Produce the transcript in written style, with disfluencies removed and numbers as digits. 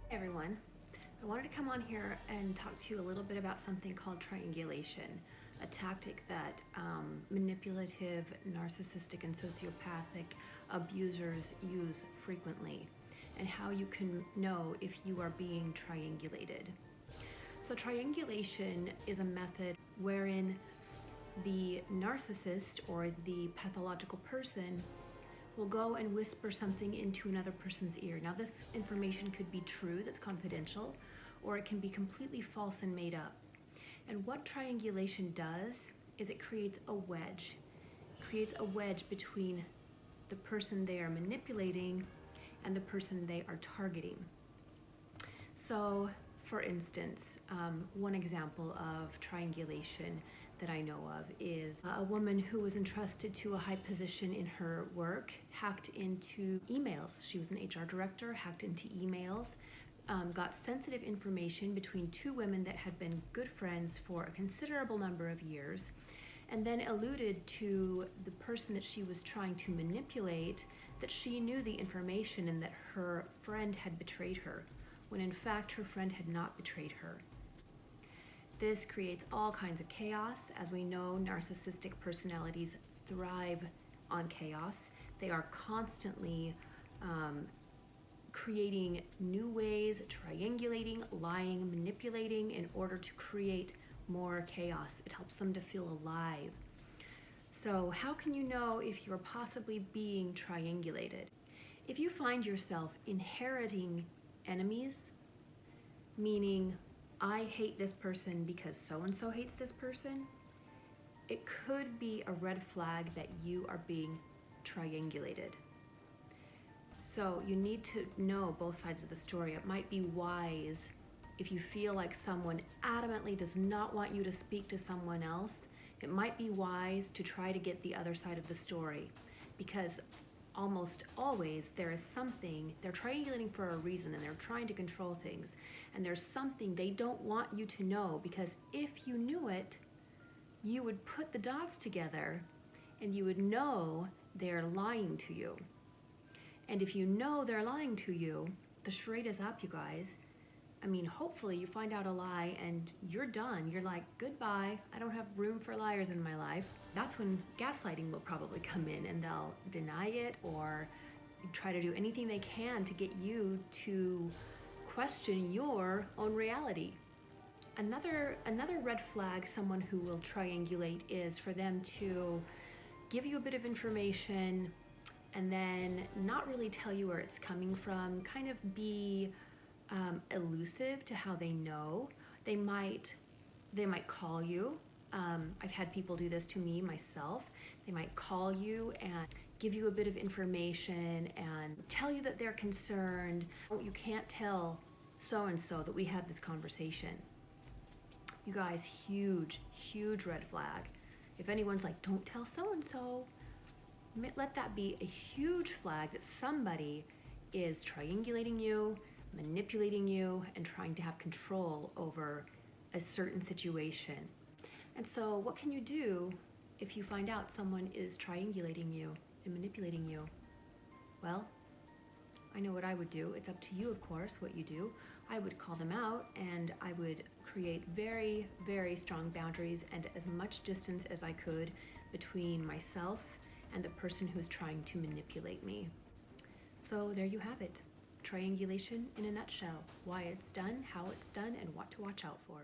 Hey everyone, I wanted to come on here and talk to you a little bit about something called triangulation, a tactic that manipulative, narcissistic, and sociopathic abusers use frequently, and how you can know if you are being triangulated. So triangulation is a method wherein the narcissist or the pathological person will go and whisper something into another person's ear. Now, this information could be true, that's confidential, or it can be completely false and made up. And what triangulation does is it creates a wedge. It creates a wedge between the person they are manipulating and the person they are targeting. So, for instance, one example of triangulation that I know of is a woman who was entrusted to a high position in her work, hacked into emails. She was an HR director, hacked into emails, got sensitive information between two women that had been good friends for a considerable number of years, and then alluded to the person that she was trying to manipulate that she knew the information and that her friend had betrayed her, when in fact her friend had not betrayed her. This creates all kinds of chaos. As we know, narcissistic personalities thrive on chaos. They are constantly creating new ways, triangulating, lying, manipulating in order to create more chaos. It helps them to feel alive. So how can you know if you're possibly being triangulated? If you find yourself inheriting enemies, meaning I hate this person because so-and-so hates this person, it could be a red flag that you are being triangulated. So you need to know both sides of the story. It might be wise if you feel like someone adamantly does not want you to speak to someone else. It might be wise to try to get the other side of the story, because almost always there is something, they're triangulating for a reason and they're trying to control things, and there's something they don't want you to know, because if you knew it, you would put the dots together and you would know they're lying to you. And if you know they're lying to you, the charade is up, you guys. I mean, hopefully you find out a lie and you're done. You're like, goodbye, I don't have room for liars in my life. That's when gaslighting will probably come in, and they'll deny it or try to do anything they can to get you to question your own reality. Another red flag someone who will triangulate is for them to give you a bit of information and then not really tell you where it's coming from, kind of be elusive to how they know. They might call you. I've had people do this to me myself. They might call you and give you a bit of information and tell you that they're concerned. You can't tell so-and-so that we had this conversation. You guys, huge red flag. If anyone's like, don't tell so-and-so, let that be a huge flag that somebody is triangulating you, manipulating you, and trying to have control over a certain situation. And so what can you do if you find out someone is triangulating you and manipulating you? Well, I know what I would do. It's up to you, of course, what you do. I would call them out, and I would create very, very strong boundaries and as much distance as I could between myself and the person who's trying to manipulate me. So there you have it. Triangulation in a nutshell. Why it's done, how it's done, and what to watch out for.